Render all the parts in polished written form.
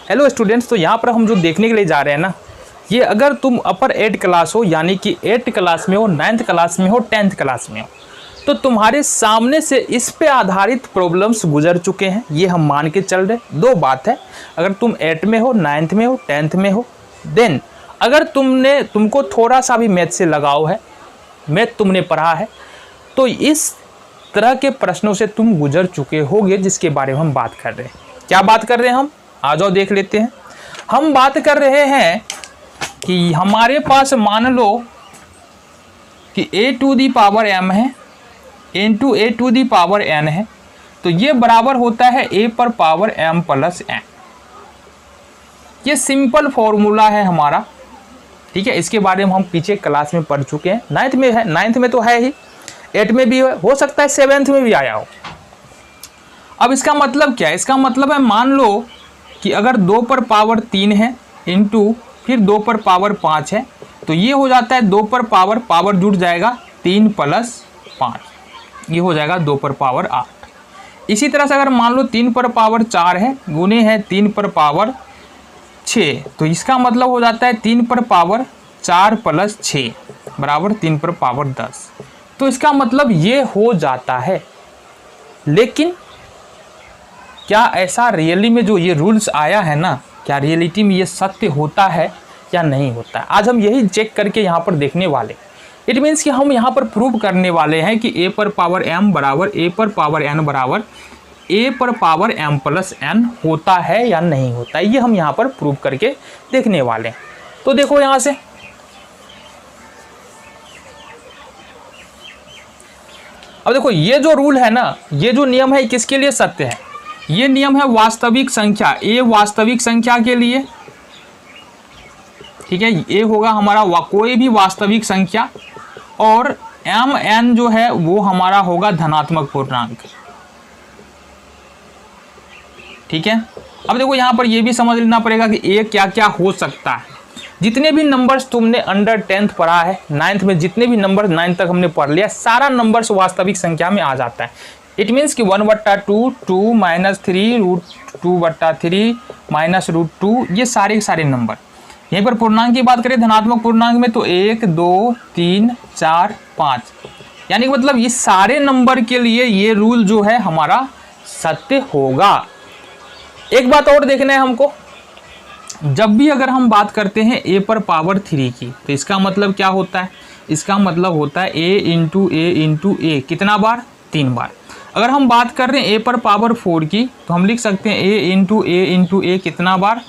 Hello students, तो यहाँ पर हम जो देखने के लिए जा रहे हैं ना, ये अगर तुम अपर 8 क्लास हो यानी कि 8 क्लास में हो, 9th क्लास में हो, 10th क्लास में हो, तो तुम्हारे सामने से इस पे आधारित प्रॉब्लम्स गुजर चुके हैं, ये हम मान के चल रहे। दो बात है, अगर तुम 8 में हो, 9th में हो, 10th में हो, देन अगर तुमको थोड़ा सा भी मैथ से लगाव है, मैथ तुमने पढ़ा है, तो इस तरह के प्रश्नों से तुम गुजर चुके होगे, जिसके बारे में हम बात कर रहे हैं। क्या बात कर रहे हैं हम? आ जाओ देख लेते हैं। हम बात कर रहे हैं कि हमारे पास मान लो कि a to the power m है into a to the power n है, तो ये बराबर होता है a पर पावर m प्लस n। ये सिंपल फॉर्मूला है हमारा, ठीक है। इसके बारे में हम पीछे क्लास में पढ़ चुके हैं, 9th में है, 9th में तो है ही, 8 में भी हो सकता है 7th में भी आया हो। अब इसका मतलब क्या है? इसका मतलब है मान लो कि अगर 2 पर पावर 3 है इंटू फिर 2 पर पावर 5 है, तो ये हो जाता है 2 पर पावर जुड़ जाएगा 3 प्लस 5, ये हो जाएगा 2 पर पावर 8। इसी तरह से अगर मान लो 3 पर पावर 4 है गुने है 3 पर पावर 6, तो इसका मतलब हो जाता है 3 पर पावर 4 प्लस 6 बराबर 3 पर पावर 10। तो इसका मतलब ये हो जाता है। लेकिन क्या ऐसा रियली में जो ये रूल्स आया है ना, क्या रियलिटी में ये सत्य होता है या नहीं होता है? आज हम यही चेक करके यहाँ पर देखने वाले। इट मीन्स कि हम यहाँ पर प्रूव करने वाले हैं कि a पर पावर m बराबर a पर पावर n बराबर a पर पावर m प्लस n होता है या नहीं होता है, ये हम यहाँ पर प्रूव करके देखने वाले हैं। तो देखो यहाँ से, अब देखो ये जो रूल है ना, ये जो नियम है किसके लिए सत्य है? ये नियम है वास्तविक संख्या, a वास्तविक संख्या के लिए, ठीक है। a होगा हमारा कोई भी वास्तविक संख्या, और m n जो है वो हमारा होगा धनात्मक पूर्णांक, ठीक है। अब देखो यहाँ पर ये भी समझ लेना पड़ेगा कि a क्या क्या हो सकता है। जितने भी नंबर्स तुमने अंडर 10th पढ़ा है, 9th में जितने भी नंबर 9th तक हमने पढ़ लिया, सारा नंबर्स वास्तविक संख्या में आ जाता है। इट मीन्स कि 1/2, 2 माइनस 3, √2/3 माइनस √2, ये सारे नंबर। यहीं पर पूर्णांक की बात करें, धनात्मक पूर्णांक में तो 1, 2, 3, 4, 5, यानी कि मतलब ये सारे नंबर के लिए ये रूल जो है हमारा सत्य होगा। एक बात और देखना है हमको, जब भी अगर हम बात करते हैं a पर पावर 3 की, तो इसका मतलब क्या होता है? इसका मतलब होता है a इंटू a कितना बार? 3 बार। अगर हम बात कर रहे हैं a पर पावर 4 की, तो हम लिख सकते हैं a इंटू a कितना बार?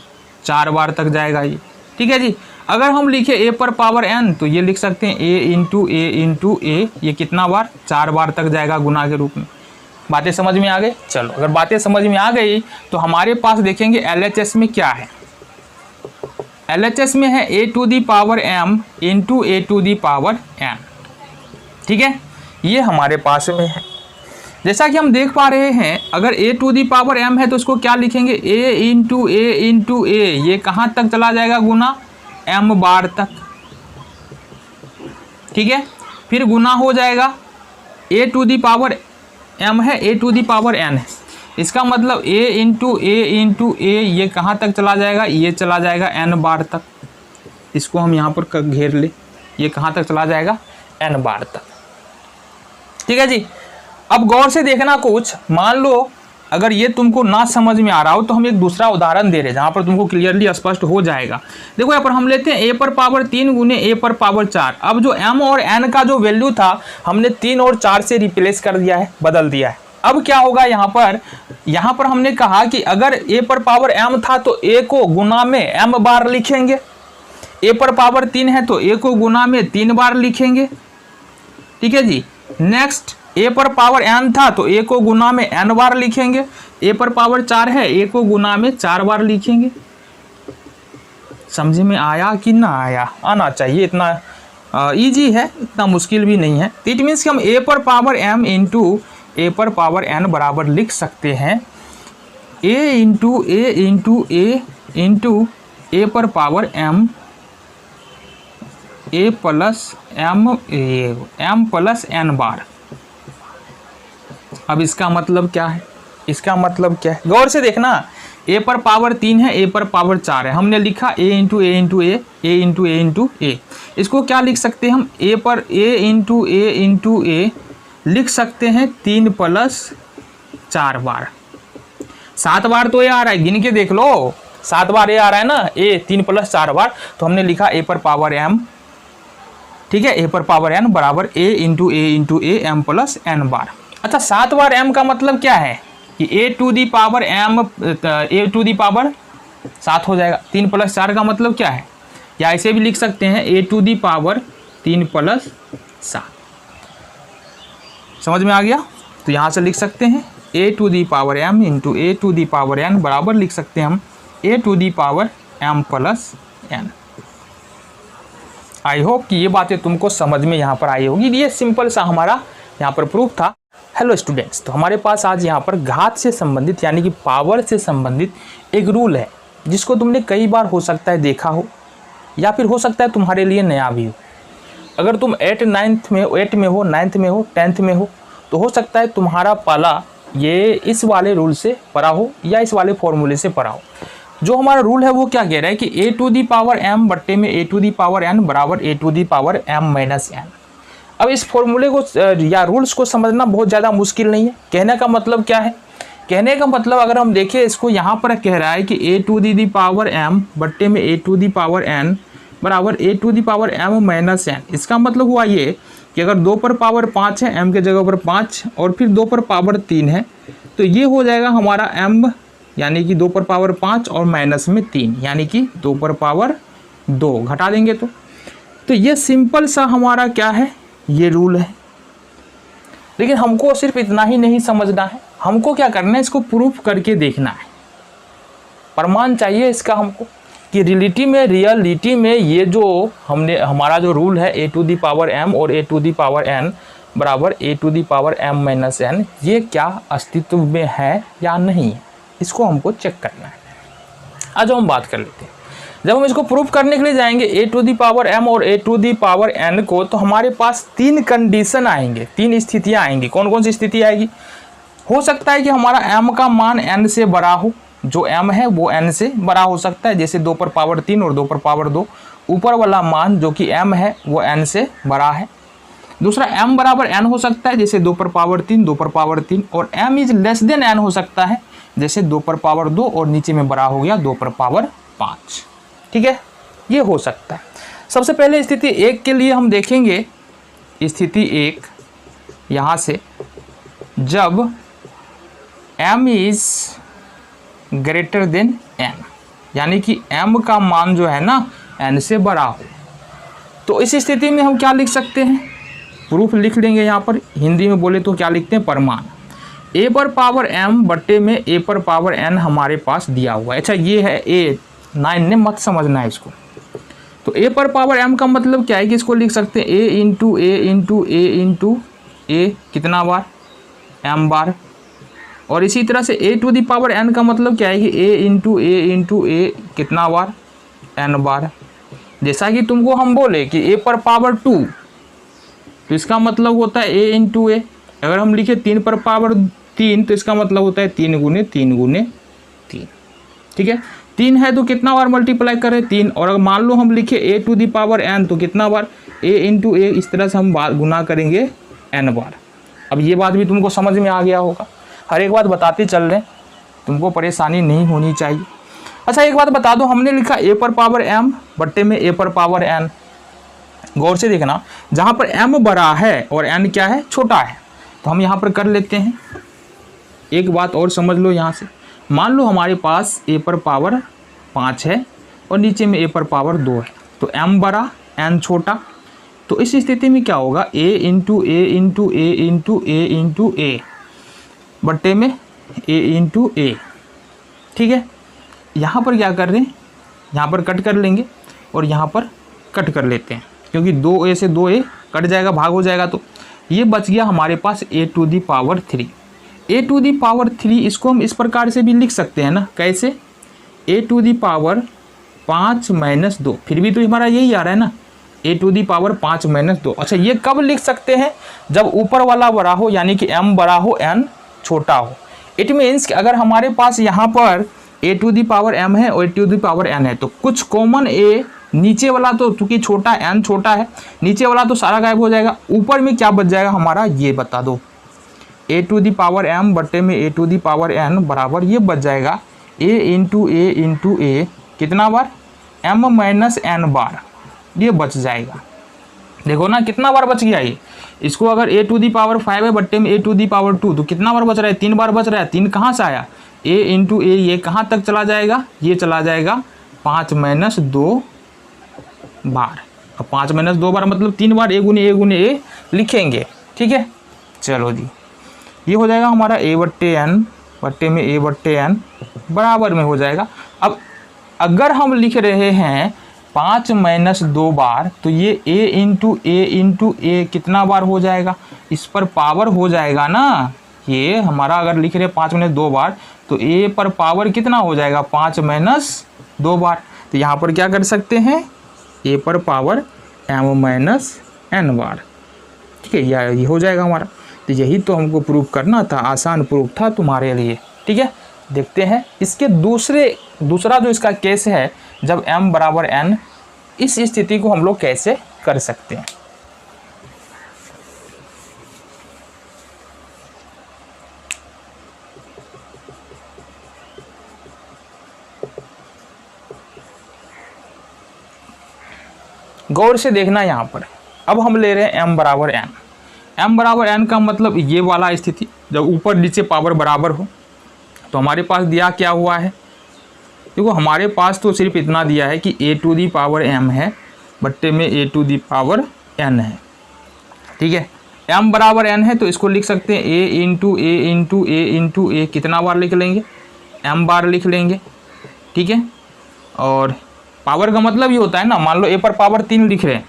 4 बार तक जाएगा ये, ठीक है जी। अगर हम लिखे a पर पावर n, तो ये लिख सकते हैं a इंटू a, ये कितना बार? 4 बार तक जाएगा गुना के रूप में। बातें समझ में आ गई? चलो, अगर बातें समझ में आ गई तो हमारे पास देखेंगे LHS में क्या है। LHS में है a to the power m into a to the power n, ठीक है। ये हमारे पास में है। जैसा कि हम देख पा रहे हैं, अगर a to the power m है तो इसको क्या लिखेंगे? a इंटू a, ये कहाँ तक चला जाएगा? गुना m बार तक, ठीक है। फिर गुना हो जाएगा a to the power m है, a to the power n है, इसका मतलब a इंटू a, ये कहाँ तक चला जाएगा? ये चला जाएगा n बार तक। इसको हम यहाँ पर घेर ले, ये कहाँ तक चला जाएगा? n बार तक, ठीक है जी। अब गौर से देखना कुछ, मान लो अगर ये तुमको ना समझ में आ रहा हो तो हम एक दूसरा उदाहरण दे रहे हैं जहाँ पर तुमको क्लियरली स्पष्ट हो जाएगा। देखो यहाँ पर हम लेते हैं a पर पावर 3 गुने a पर पावर 4। अब जो m और n का जो वैल्यू था हमने 3 और 4 से रिप्लेस कर दिया है, बदल दिया है। अब क्या होगा यहाँ पर हमने कहा कि अगर a पर पावर m था तो a को गुना में m बार लिखेंगे, a पर पावर 3 है तो a को गुना में 3 बार लिखेंगे, ठीक है जी। नेक्स्ट, a पर पावर n था तो a को गुना में n बार लिखेंगे, a पर पावर 4 है, a को गुना में 4 बार लिखेंगे। समझ में आया कि ना आया? आना चाहिए, इतना इजी है, इतना मुश्किल भी नहीं है। इट मीन्स कि हम a पर पावर m इंटू a पर पावर n बराबर लिख सकते हैं a into a into a पर power m, a plus m plus n बार। अब इसका मतलब क्या है? इसका मतलब क्या है? गौर से देखना, ए पर पावर 3 है, ए पर पावर 4 है, हमने लिखा a into A into A, A into A into A. इसको क्या लिख सकते हैं हम, a पर a into A into A लिख सकते हैं 3 प्लस 4 बार। 7 बार तो ये आ रहा है, गिन के देख लो, 7 बार ये आ रहा है ना, a 3 प्लस 4 बार, तो हमने लिखा a पर पावर m, ठीक है, a पर पावर n बराबर a into a m plus n बार। अच्छा 7 बार m का मतलब क्या है कि a to the power m, a to the power 7 हो जाएगा। 3 प्लस 4 का मतलब क्या है, या ऐसे भी लिख सकते हैं a to the power 3 plus 7। समझ में आ गया? तो यहाँ से लिख सकते हैं a to the power m into a to the power n बराबर लिख सकते हैं हम a to the power m plus n। I hope कि ये बातें तुमको समझ में यहाँ पर आई होगी। ये सिंपल सा हमारा यहाँ पर प्रूफ था। हेलो स्टूडेंट्स, तो हमारे पास आज यहाँ पर घात से संबंधित यानी कि पावर से संबंधित एक रूल है जिसको तुमने कई बार हो सकता है देखा हो, या फिर हो सकता है तुम्हारे लिए नया भी हो। अगर तुम 8 में हो, 9th में हो, 10th में हो, तो हो सकता है तुम्हारा पाला ये इस वाले रूल से पढ़ा हो या इस वाले फॉर्मूले से पढ़ा हो। जो हमारा रूल है वो क्या कह रहा है कि a to the power m बट्टे में a to the power n बराबर a to the power m minus n। अब इस फॉर्मूले को या रूल्स को समझना बहुत ज़्यादा मुश्किल नहीं है। कहने का मतलब क्या है, कहने का मतलब अगर हम देखें इसको, यहाँ पर कह रहा है कि a to the power m बट्टे में a to the power n बराबर a to the power m minus n। इसका मतलब हुआ ये कि अगर 2 पर पावर 5 है, m के जगह पर 5, और फिर 2 पर पावर 3 है, तो ये हो जाएगा हमारा m यानी कि 2 पर पावर 5 और माइनस में 3 यानी कि 2 पर पावर 2 घटा देंगे तो ये सिंपल सा हमारा क्या है, ये रूल है। लेकिन हमको सिर्फ इतना ही नहीं समझना है, हमको क्या करना है, इसको प्रूफ करके देखना है। प्रमाण चाहिए इसका हमको कि रियलिटी में ये जो हमारा जो रूल है a to the power m और a to the power n बराबर a to the power m minus n, ये क्या अस्तित्व में है या नहीं है, इसको हमको चेक करना है। आज हम बात कर लेते हैं। जब हम इसको प्रूफ करने के लिए जाएंगे a to the power m और a to the power n को, तो हमारे पास 3 कंडीशन आएंगे, 3 स्थितियां आएंगी। कौन कौन सी स्थिति आएगी? हो सकता है कि हमारा m का मान n से बड़ा हो, जो m है वो n से बड़ा हो सकता है, जैसे 2 पर पावर 3 और 2 पर पावर 2। ऊपर वाला मान जो कि m है वो n से बड़ा है। दूसरा m बराबर n हो सकता है, जैसे 2 पर पावर 3, 2 पर पावर 3, और m is less than n हो सकता है, जैसे 2 पर पावर 2 और नीचे में बड़ा हो गया 2 पर पावर 5। ठीक है, ये हो सकता है। सबसे पहले स्थिति 1 के लिए हम देखेंगे। स्थिति 1 यहाँ से, जब m is greater than n, यानी कि m का मान जो है ना n से बड़ा हो, तो इस स्थिति में हम क्या लिख सकते हैं, प्रूफ लिख लेंगे। यहाँ पर हिंदी में बोले तो क्या लिखते हैं, प्रमाण। a पर पावर m बट्टे में a पर पावर n हमारे पास दिया हुआ है। अच्छा ये है a, 9 ने मत समझना है इसको। तो a पर पावर m का मतलब क्या है कि इसको लिख सकते हैं a into A into A into A, कितना बार, m बार। और इसी तरह से a to the power n का मतलब क्या है कि a इंटू ए कितना बार, n बार। जैसा कि तुमको हम बोले कि a पर पावर 2, तो इसका मतलब होता है a इंटू ए। अगर हम लिखे 3 पर पावर 3, तो इसका मतलब होता है 3 गुने 3 गुने 3। ठीक है, 3 है तो कितना बार मल्टीप्लाई करें, 3। और अगर मान लो हम लिखे a to the power n, तो कितना बार, a इंटू ए, इस तरह से हम गुना करेंगे n बार। अब ये बात भी तुमको समझ में आ गया होगा। हर एक बात बताते चल रहे हैं, तुमको परेशानी नहीं होनी चाहिए। अच्छा एक बात बता दो, हमने लिखा a पर पावर m बट्टे में a पर पावर n। गौर से देखना, जहाँ पर m बड़ा है और n क्या है, छोटा है, तो हम यहाँ पर कर लेते हैं। एक बात और समझ लो यहाँ से, मान लो हमारे पास a पर पावर 5 है और नीचे में a पर पावर 2 है, तो m बड़ा n छोटा, तो इस स्थिति में क्या होगा, a into A into A into A into A बट्टे में a इंटू ए। ठीक है, यहाँ पर क्या कर रहे हैं, यहाँ पर कट कर लेंगे और यहाँ पर कट कर लेते हैं, क्योंकि 2a से 2a कट जाएगा, भाग हो जाएगा, तो ये बच गया हमारे पास a to the power 3। a to the power 3 इसको हम इस प्रकार से भी लिख सकते हैं ना, कैसे, a to the power 5 minus 2, फिर भी तो हमारा यही आ रहा है ना, a to the power 5 minus 2। अच्छा ये कब लिख सकते हैं, जब ऊपर वाला बड़ा हो, यानी कि m बड़ा हो n छोटा हो। इट मीन्स कि अगर हमारे पास यहाँ पर ए टू दी पावर m है और ए टू दी पावर n है, तो कुछ कॉमन a, नीचे वाला तो चूंकि छोटा n छोटा है, नीचे वाला तो सारा गायब हो जाएगा, ऊपर में क्या बच जाएगा हमारा ये बता दो। ए टू दी पावर m बट्टे में ए टू दी पावर n बराबर ये बच जाएगा a इंटू ए कितना बार, m माइनस n बार, ये बच जाएगा। देखो ना कितना बार बच गया ये। इसको अगर ए टू दी पावर 5 है बट्टे में ए टू दी पावर 2, तो कितना बार बच रहा है, 3 बार बच रहा है। 3 कहाँ से आया, a इंटू ए, ये कहाँ तक चला जाएगा, ये चला जाएगा 5 माइनस 2 बार। अब 5 माइनस 2 बार मतलब 3 बार a गुने ए लिखेंगे, ठीक है। चलो जी, ये हो जाएगा हमारा a बट्टे n बट्टे में a बट्टे n बराबर में हो जाएगा। अब अगर हम लिख रहे हैं 5 माइनस 2 बार, तो ये a इंटू ए कितना बार हो जाएगा, इस पर पावर हो जाएगा ना। ये हमारा अगर लिख रहे हैं 5 माइनस 2 बार, तो a पर पावर कितना हो जाएगा, 5 माइनस 2 बार। तो यहाँ पर क्या कर सकते हैं, a पर पावर m माइनस n बार, ठीक है, ये हो जाएगा हमारा। तो यही तो हमको प्रूव करना था, आसान प्रूफ था तुम्हारे लिए, ठीक है। देखते हैं इसके दूसरा जो इसका केस है, जब m बराबर n, इस स्थिति को हम लोग कैसे कर सकते हैं। गौर से देखना यहाँ पर। अब हम ले रहे हैं m बराबर n। m बराबर n का मतलब ये वाला स्थिति, जब ऊपर नीचे पावर बराबर हो। तो हमारे पास दिया क्या हुआ है, देखो हमारे पास तो सिर्फ इतना दिया है कि a to the power m है बट्टे में a to the power n है, ठीक है। m बराबर n है तो इसको लिख सकते हैं a इंटू ए कितना बार लिख लेंगे, m बार लिख लेंगे, ठीक है। और पावर का मतलब ये होता है ना, मान लो a पर पावर 3 लिख रहे हैं,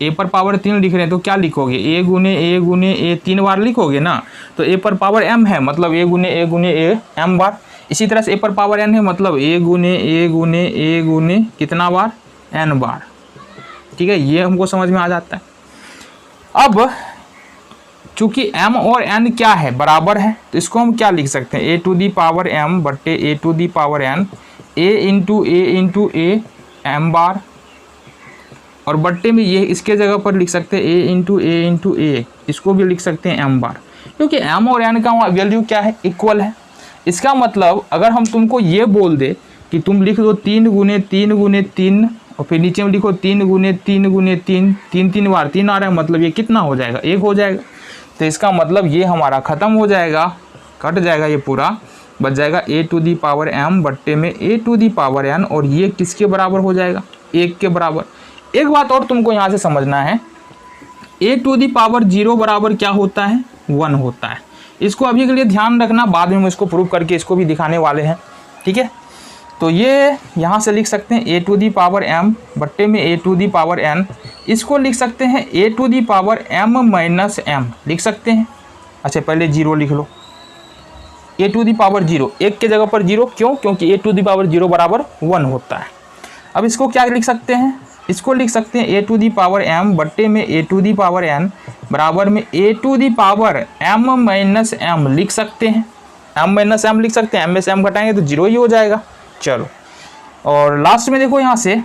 a पर पावर 3 लिख रहे हैं, तो क्या लिखोगे, a गुने ए 3 बार लिखोगे ना। तो a पर पावर m है मतलब a गुने ए m बार। इसी तरह से a पर पावर n है मतलब a गुने कितना बार, n बार, ठीक है। ये हमको समझ में आ जाता है। अब चूंकि m और n क्या है, बराबर है, तो इसको हम क्या लिख सकते हैं, a to the power m बट्टे a to the power n, a into a m बार, और बट्टे में ये इसके जगह पर लिख सकते हैं a इंटू ए, इसको भी लिख सकते हैं m बार, क्योंकि m और n का वैल्यू क्या है, इक्वल है। इसका मतलब अगर हम तुमको ये बोल दे कि तुम लिख दो 3 गुने 3 और फिर नीचे में लिखो 3 गुने 3 बार 3 आ रहा है, मतलब ये कितना हो जाएगा, 1 हो जाएगा। तो इसका मतलब ये हमारा ख़त्म हो जाएगा, कट जाएगा, ये पूरा बच जाएगा a to the power m बट्टे में a to the power n, और ये किसके बराबर हो जाएगा, 1 के बराबर। एक बात और तुमको यहाँ से समझना है, a टू दी पावर 0 बराबर क्या होता है, 1 होता है। इसको अभी के लिए ध्यान रखना, बाद में हम इसको प्रूव करके इसको भी दिखाने वाले हैं, ठीक है। तो ये यहाँ से लिख सकते हैं a to the power m बट्टे में a to the power n, इसको लिख सकते हैं a to the power m minus m लिख सकते हैं। अच्छा पहले 0 लिख लो, a टू दी पावर 0, 1 के जगह पर 0, क्यों, क्योंकि a टू दी पावर 0 बराबर 1 होता है। अब इसको क्या लिख सकते हैं, इसको लिख सकते हैं a to the power m बट्टे में a to the power n बराबर में a to the power m minus m लिख सकते हैं। m माइनस m लिख सकते हैं, m में से m घटाएंगे तो 0 ही हो जाएगा। चलो, और लास्ट में देखो यहाँ से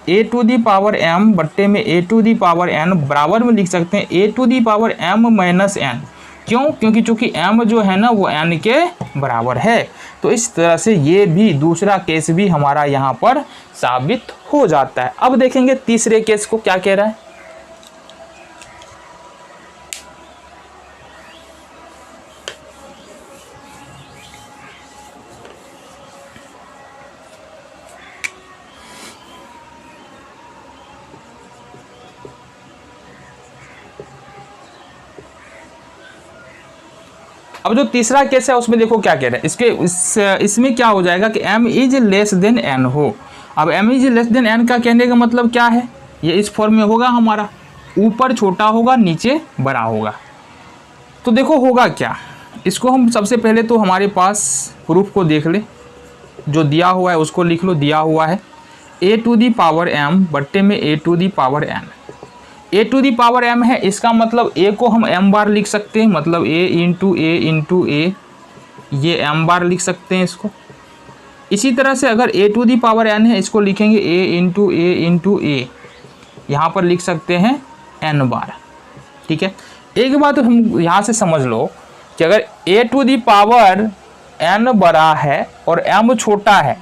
a to the power m बट्टे में a to the power n बराबर में लिख सकते हैं a to the power m minus n, क्यों, क्योंकि चूंकि m जो है ना वो n के बराबर है। तो इस तरह से ये भी दूसरा केस भी हमारा यहाँ पर साबित हो जाता है। अब देखेंगे तीसरे केस को क्या कह रहा है। अब जो तीसरा केस है उसमें देखो क्या कह रहा है, इसमें क्या हो जाएगा कि m is less than n हो। अब m is less than n का कहने का मतलब क्या है, ये इस फॉर्म में होगा हमारा, ऊपर छोटा होगा नीचे बड़ा होगा। तो देखो होगा क्या, इसको हम सबसे पहले तो हमारे पास प्रूफ को देख ले, जो दिया हुआ है उसको लिख लो। दिया हुआ है a to the power m बट्टे में a to the power n, a to the power m है, इसका मतलब a को हम m बार लिख सकते हैं, मतलब a इंटू ए, ये m बार लिख सकते हैं इसको, इसी तरह से अगर a to the power n है, इसको लिखेंगे a इंटू a, यहाँ पर लिख सकते हैं n बार। ठीक है, एक बात तो हम यहाँ से समझ लो कि अगर a to the power n बड़ा है और m छोटा है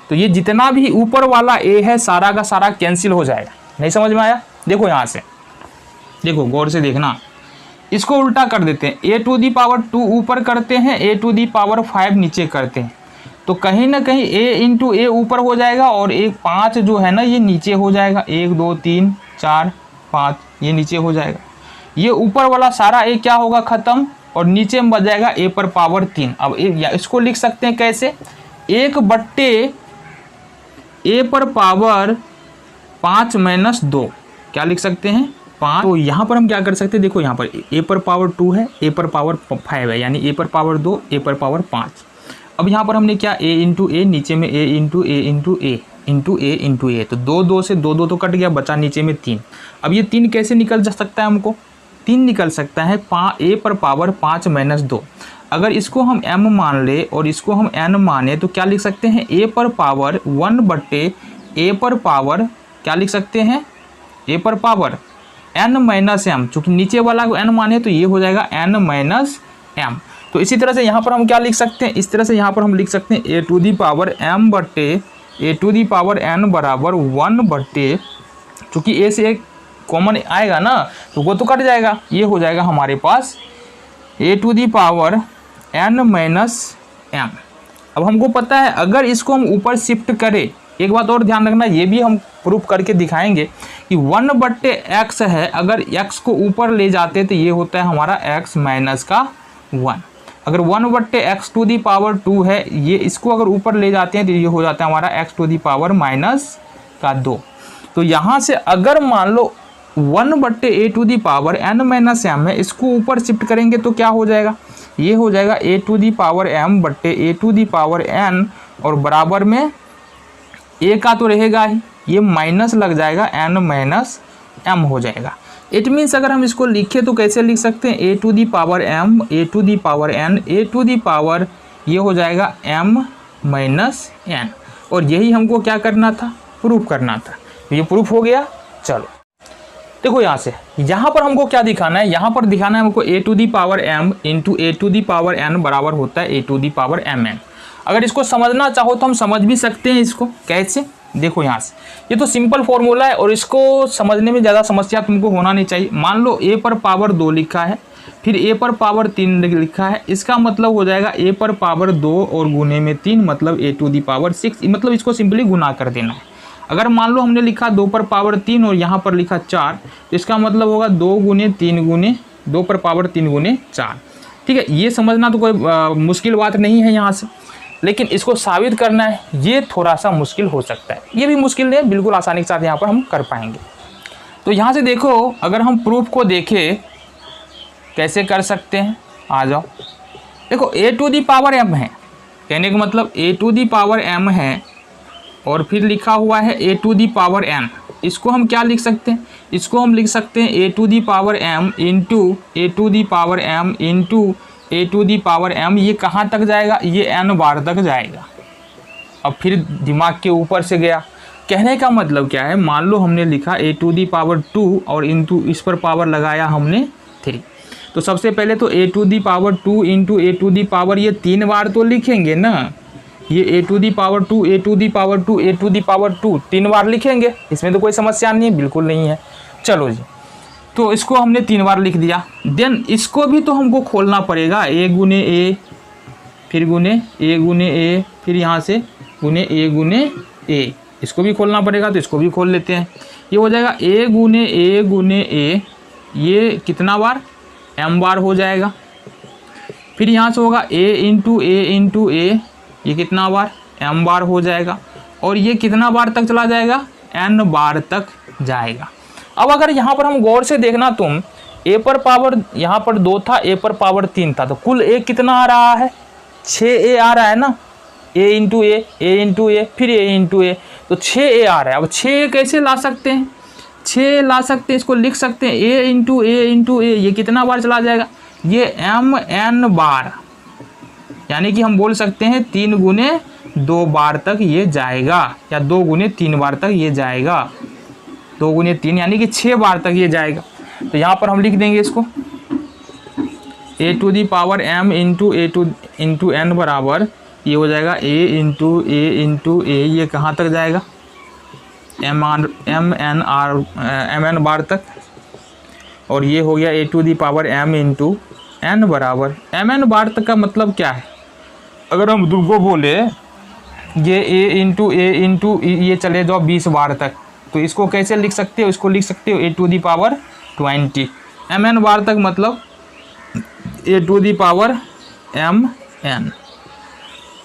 तो ये जितना भी ऊपर वाला a है सारा का सारा कैंसिल हो जाएगा। नहीं समझ में आया? देखो यहाँ से, देखो गौर से देखना, इसको उल्टा कर देते हैं, a टू दी पावर 2 ऊपर करते हैं, a टू दी पावर 5 नीचे करते हैं, तो कहीं ना कहीं a इंटू a ऊपर हो जाएगा और एक 5 जो है ना ये नीचे हो जाएगा। 1 2 3 4 5 ये नीचे हो जाएगा। ये ऊपर वाला सारा a क्या होगा? खत्म, और नीचे में बच जाएगा a पर पावर 3। अब इसको लिख सकते हैं कैसे? 1 बट्टे a पर पावर 5 माइनस 2, क्या लिख सकते हैं? 5। तो यहाँ पर हम क्या कर सकते हैं? देखो यहाँ पर a पर पावर 2 है, a पर पावर 5 है, यानी a पर पावर 2, a पर पावर 5। अब यहाँ पर हमने क्या, a इंटू a, नीचे में a into a into a into a into a, तो 2 से 2 तो कट गया, बचा नीचे में 3। अब ये 3 कैसे निकल जा सकता है? हमको 3 निकल सकता है a पर पावर 5 माइनस 2। अगर इसको हम m मान ले और इसको हम n माने तो क्या लिख सकते हैं? a पर पावर 1 बट्टे a पर पावर क्या लिख सकते हैं? a पर पावर n माइनस m, चूँकि नीचे वाला को n माने तो ये हो जाएगा n माइनस m। तो इसी तरह से यहाँ पर हम क्या लिख सकते हैं? इस तरह से यहाँ पर हम लिख सकते हैं a to the power m बट्टे a to the power n बराबर 1 बट्टे, चूँकि a से एक कॉमन आएगा ना तो वो तो कट जाएगा, ये हो जाएगा हमारे पास a to the power n minus m। अब हमको पता है अगर इसको हम ऊपर शिफ्ट करें, एक बात और ध्यान रखना, ये भी हम प्रूफ करके दिखाएंगे कि 1 बट्टे x है, अगर x को ऊपर ले जाते तो ये होता है हमारा x माइनस का 1। अगर 1 बट्टे x टू दी पावर 2 है, ये इसको अगर ऊपर ले जाते हैं तो ये हो जाता है हमारा x to the power minus का 2। तो यहाँ से अगर मान लो 1 बट्टे a to the power n minus m है, इसको ऊपर शिफ्ट करेंगे तो क्या हो जाएगा? ये हो जाएगा a to the power m बट्टे a to the power n, और बराबर में a का तो रहेगा ही, ये माइनस लग जाएगा, n माइनस m हो जाएगा। इट मीन्स अगर हम इसको लिखे तो कैसे लिख सकते हैं? a to the power m, a to the power n, a to the power ये हो जाएगा m माइनस n, और यही हमको क्या करना था? प्रूफ करना था। ये प्रूफ हो गया। चलो देखो यहाँ से, यहाँ पर हमको क्या दिखाना है? यहाँ पर दिखाना है हमको a to the power m into a to the power n बराबर होता है a to the power mn। अगर इसको समझना चाहो तो हम समझ भी सकते हैं। इसको कैसे? देखो यहाँ से, ये तो सिंपल फॉर्मूला है और इसको समझने में ज़्यादा समस्या तुमको होना नहीं चाहिए। मान लो a पर पावर 2 लिखा है, फिर a पर पावर 3 लिखा है, इसका मतलब हो जाएगा a पर पावर 2 और गुने में 3 मतलब a टू दी पावर 6, मतलब इसको सिंपली गुना कर देना है। अगर मान लो हमने लिखा 2 पर पावर 3 और यहाँ पर लिखा 4, तो इसका मतलब होगा 2 गुने 3 गुने 2 पर पावर 3 गुने 4। ठीक है, ये समझना तो कोई मुश्किल बात नहीं है यहाँ से, लेकिन इसको साबित करना है ये थोड़ा सा मुश्किल हो सकता है। ये भी मुश्किल नहीं है, बिल्कुल आसानी के साथ यहाँ पर हम कर पाएंगे। तो यहाँ से देखो, अगर हम प्रूफ को देखें कैसे कर सकते हैं, आ जाओ। देखो a to the power m है, कहने का मतलब a to the power m है और फिर लिखा हुआ है a to the power n। इसको हम क्या लिख सकते हैं? इसको हम लिख सकते हैं a to the power m into a to the power m into a to the power m। ये कहाँ तक जाएगा? ये n बार तक जाएगा। अब फिर दिमाग के ऊपर से गया, कहने का मतलब क्या है? मान लो हमने लिखा a टू दी पावर 2 और इंटू इस पर पावर लगाया हमने 3, तो सबसे पहले तो a to the power 2 into a to the power, ये 3 बार तो लिखेंगे ना। ये a to the power 2, a to the power 2, a to the power 2 3 बार लिखेंगे, इसमें तो कोई समस्या नहीं है, बिल्कुल नहीं है। चलो जी, तो इसको हमने 3 बार लिख दिया। देन इसको भी तो हमको खोलना पड़ेगा, a गुने a, फिर गुने a गुने a, फिर यहाँ से गुने a गुने a, इसको भी खोलना पड़ेगा। तो इसको भी खोल लेते हैं। ये हो जाएगा a गुने a, ये कितना बार? m बार हो जाएगा। फिर यहाँ से होगा a इंटू a, ये कितना बार? m बार हो जाएगा। और ये कितना बार तक चला जाएगा? n बार तक जाएगा। अब अगर यहाँ पर हम गौर से देखना, तुम a पर पावर यहाँ पर 2 था, a पर पावर 3 था, तो कुल a कितना आ रहा है? 6a आ रहा है ना। a इंटू a, फिर a इंटू a, तो 6a आ रहा है। अब 6a कैसे ला सकते हैं? 6 ला सकते हैं, इसको लिख सकते हैं a इंटू a, ये कितना बार चला जाएगा? ये m n बार, यानी कि हम बोल सकते हैं 3 गुने 2 बार तक ये जाएगा, या 2 गुने 3 बार तक ये जाएगा, 2 गुने 3 यानी कि 6 बार तक ये जाएगा। तो यहाँ पर हम लिख देंगे इसको a to the power m into n बराबर ये हो जाएगा a इंटू a, ये कहाँ तक जाएगा mn बार तक, और ये हो गया a to the power m into n बराबर mn बार तक। का मतलब क्या है, अगर हम दुगो बोले ये a इंटू ये चले जाओ 20 बार तक, तो इसको कैसे लिख सकते हो, इसको लिख सकते हो a to the power 20 mn बार तक, मतलब a to the power mn।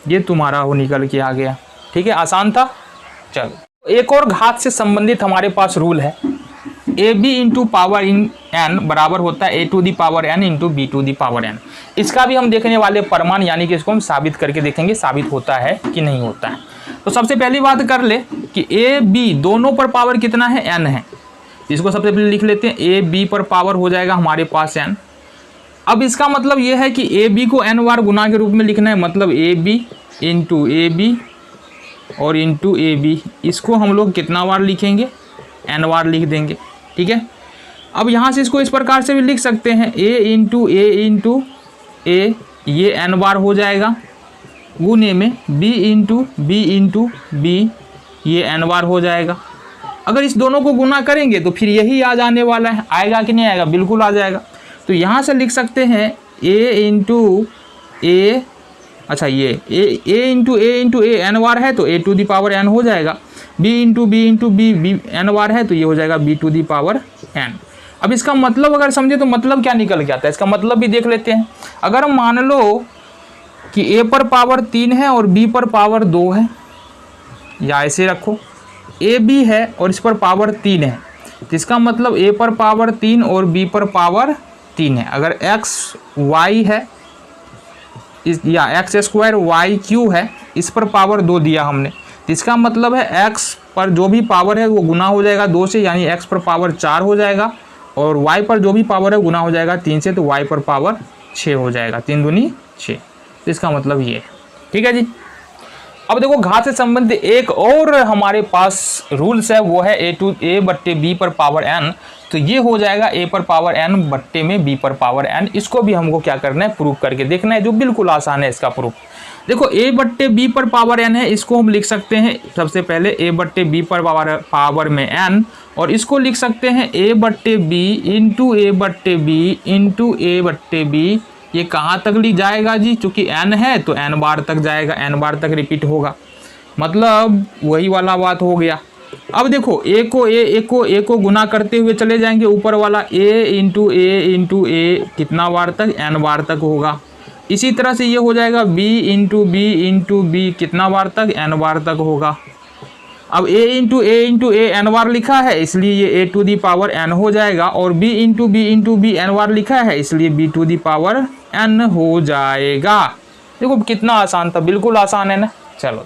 ये तुम्हारा वो निकल के आ गया। ठीक है, आसान था। चलो एक और घात से संबंधित हमारे पास रूल है, a b into power in n बराबर होता है a to the power n into b to the power n। इसका भी हम देखने वाले प्रमाण यानी कि इसको हम साबित करके देखेंगे साबित होता है कि नहीं होता है। तो सबसे पहली बात कर ले कि a b दोनों पर पावर कितना है, n है। इसको सबसे पहले लिख लेते हैं, a b पर पावर हो जाएगा हमारे पास n। अब इसका मतलब ये है कि ए बी को n बार गुना के रूप में लिखना है, मतलब a b into a b और इंटू ए बी, इसको हम लोग कितना बार लिखेंगे, n बार लिख देंगे। ठीक है, अब यहाँ से इसको इस प्रकार से भी लिख सकते हैं, a इंटू ए ये n बार हो जाएगा, गुने में b इंटू बी ये n बार हो जाएगा। अगर इस दोनों को गुना करेंगे तो फिर यही आ जाने वाला है, आएगा कि नहीं आएगा, बिल्कुल आ जाएगा। तो यहाँ से लिख सकते हैं a इंटू ए, अच्छा ये a इंटू ए n बार है तो a to the power n हो जाएगा, b इंटू बी n बार है तो ये हो जाएगा b to the power n। अब इसका मतलब अगर समझे तो मतलब क्या निकल के आता है, इसका मतलब भी देख लेते हैं। अगर हम मान लो कि a पर पावर 3 है और b पर पावर 2 है, या ऐसे रखो a b है और इस पर पावर 3 है, तो इसका मतलब a पर पावर 3 और b पर पावर 3 है। अगर x y है या एक्स स्क्वायर वाई क्यू है, इस पर पावर 2 दिया हमने, तो इसका मतलब है x पर जो भी पावर है वो गुना हो जाएगा 2 से, यानी x पर पावर 4 हो जाएगा, और y पर जो भी पावर है गुना हो जाएगा 3 से, तो y पर पावर 6 हो जाएगा, 3 दूनी 6। तो इसका मतलब ये है। ठीक है जी। अब देखो घात से संबंधित एक और हमारे पास रूल्स है, वो है a बट्टे b पर पावर n। तो ये हो जाएगा a पर पावर n बट्टे में b पर पावर n। इसको भी हमको क्या करना है, प्रूफ करके देखना है, जो बिल्कुल आसान है इसका प्रूफ। देखो a बट्टे b पर पावर n है, इसको हम लिख सकते हैं सबसे पहले a बट्टे b पर पावर में n, और इसको लिख सकते हैं a बट्टे b इंटू a बट्टे b इंटू a बट्टे b। ये कहाँ तक ली जाएगा जी, चूंकि n है तो n बार तक जाएगा, n बार तक रिपीट होगा, मतलब वही वाला बात हो गया। अब देखो a को गुना करते हुए चले जाएंगे, ऊपर वाला a इंटू ए कितना बार तक, n बार तक होगा। इसी तरह से ये हो जाएगा b इंटू बी कितना बार तक, n बार तक होगा। अब a इंटू ए n बार लिखा है, इसलिए ये a to the power n हो जाएगा, और b इंटू बी n बार लिखा है, इसलिए b to the power n हो जाएगा। देखो कितना आसान था, बिल्कुल आसान है ना। चलो